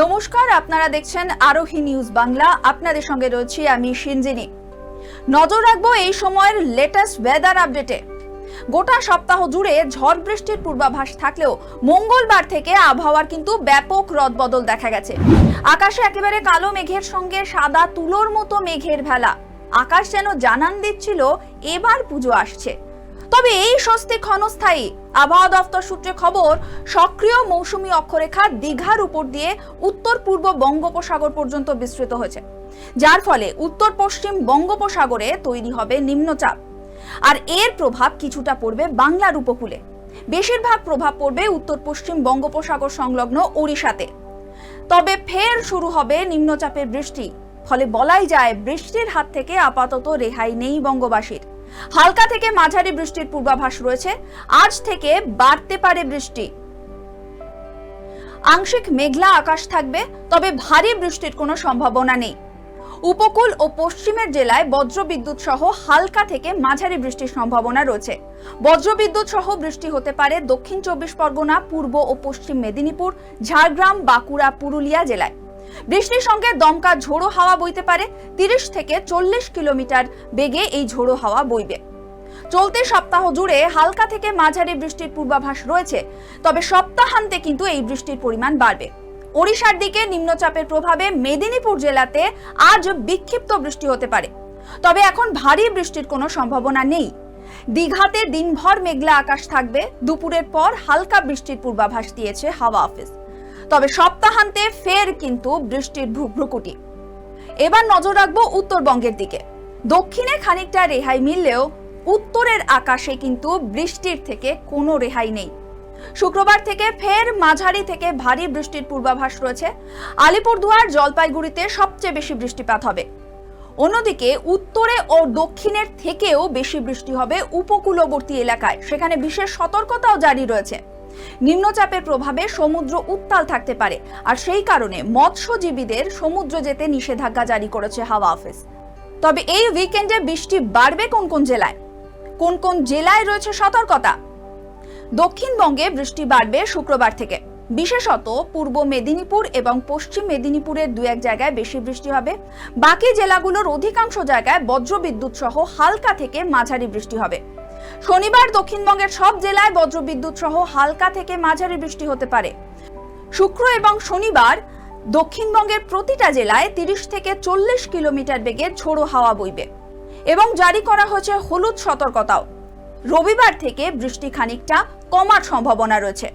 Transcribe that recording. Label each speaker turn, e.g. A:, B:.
A: নমস্কার, আপনারা দেখছেন আরোহী নিউজ বাংলা। আপনাদের সঙ্গে রয়েছি আমি সিনজিনি। নজর রাখবো এই সময়ের লেটেস্ট ওয়েদার আপডেটে। গোটা সপ্তাহ জুড়ে ঝড় বৃষ্টির পূর্বাভাস থাকলেও মঙ্গলবার থেকে আবহাওয়ার কিন্তু ব্যাপক রদবদল দেখা গেছে। আকাশে একেবারে কালো মেঘের সঙ্গে সাদা তুলোর মতো মেঘের ভেলা। আকাশ যেন জানান দিচ্ছিল এবার পুজো আসছে। তবে এই স্বস্তি ক্ষণস্থায়ী। আবহাওয়া দপ্তর সূত্রে খবর, সক্রিয় মৌসুমী অক্ষরেখা দীঘার উপর দিয়ে উত্তর পূর্ব বঙ্গোপসাগর পর্যন্ত বিস্তৃত হয়েছে, যার ফলে উত্তর পশ্চিম বঙ্গোপসাগরে তৈরি হবে নিম্নচাপ। আর এর প্রভাব কিছুটা পড়বে বাংলার উপকূলে। বেশিরভাগ প্রভাব পড়বে উত্তর পশ্চিম বঙ্গোপসাগর সংলগ্ন ওড়িশাতে। তবে ফের শুরু হবে নিম্নচাপের বৃষ্টি। ফলে বলাই যায় বৃষ্টির হাত থেকে আপাতত রেহাই নেই বঙ্গবাসীর। হালকা থেকে মাঝারি বৃষ্টির পূর্বাভাস রয়েছে। আজ থেকে বাড়তে পারে বৃষ্টি। আংশিক মেঘলা আকাশ থাকবে, তবে ভারী বৃষ্টির কোনো সম্ভাবনা নেই। উপকূল ও পশ্চিমের জেলায় বজ্রবিদ্যুৎ সহ হালকা থেকে মাঝারি বৃষ্টির সম্ভাবনা রয়েছে। বজ্রবিদ্যুৎ সহ বৃষ্টি হতে পারে দক্ষিণ 24 পরগনা, পূর্ব ও পশ্চিম মেদিনীপুর, ঝাড়গ্রাম, বাঁকুড়া, পুরুলিয়া জেলায়। বৃষ্টির সঙ্গে দমকা ঝোড়ো হাওয়া বইতে পারে। 30 থেকে 40 কিলোমিটার বেগে এই ঝোড়ো হাওয়া বইবে। চলতি সপ্তাহ জুড়ে হালকা থেকে মাঝারি বৃষ্টির পূর্বাভাস রয়েছে, তবে সপ্তাহান্তে কিন্তু এই বৃষ্টির পরিমাণ বাড়বে। ওড়িশার দিকে নিম্নচাপের প্রভাবে মেদিনীপুর জেলাতে আজ বিক্ষিপ্ত বৃষ্টি হতে পারে, তবে এখন ভারী বৃষ্টির কোনো সম্ভাবনা নেই। দীঘাতে দিনভর মেঘলা আকাশ থাকবে। দুপুরের পর হালকা বৃষ্টির পূর্বাভাস দিয়েছে হাওয়া অফিস। তবে সপ্তাহান্তে ফের কিন্তু বৃষ্টির ভ্রুকুটি। এবার নজর রাখবো উত্তরবঙ্গের দিকে। দক্ষিণে খানিকটা রেহাই মিললেও উত্তরের আকাশে কিন্তু বৃষ্টির থেকে কোনো রেহাই নেই। শুক্রবার থেকে ফের মাঝারি থেকে ভারী বৃষ্টির পূর্বাভাস রয়েছে। আলিপুরদুয়ার, জলপাইগুড়িতে সবচেয়ে বেশি বৃষ্টিপাত হবে। অন্যদিকে উত্তরে ও দক্ষিণের থেকেও বেশি বৃষ্টি হবে উপকূলবর্তী এলাকায়। সেখানে বিশেষ সতর্কতাও জারি রয়েছে। নিম্নচাপের প্রভাবে সমুদ্র উত্তাল থাকতে পারে, আর সেই কারণে মৎস্যজীবীদের সমুদ্র যেতে নিষেধাজ্ঞা জারি করেছে হাওয়া অফিস। তবে এই উইকেন্ডে বৃষ্টি বাড়বে কোন কোন জেলায়? কোন কোন জেলায় রয়েছে সতর্কতা? দক্ষিণবঙ্গে বৃষ্টি বাড়বে শুক্রবার থেকে। বিশেষত পূর্ব মেদিনীপুর এবং পশ্চিম মেদিনীপুরের দু এক জায়গায় বেশি বৃষ্টি হবে। বাকি জেলাগুলোর অধিকাংশ জায়গায় বজ্রবিদ্যুৎ সহ হালকা থেকে মাঝারি বৃষ্টি হবে। শনিবার দক্ষিণবঙ্গের সব জেলায় বজ্রবিদ্যুৎ সহ হালকা থেকে মাঝারি বৃষ্টি হতে পারে। শুক্র এবং শনিবার দক্ষিণবঙ্গের প্রতিটা জেলায় 30 থেকে 40 কিলোমিটার বেগে ঝোড়ো হাওয়া বইবে এবং জারি করা হয়েছে হলুদ সতর্কতাও। রবিবার থেকে বৃষ্টি খানিকটা কমার সম্ভাবনা রয়েছে।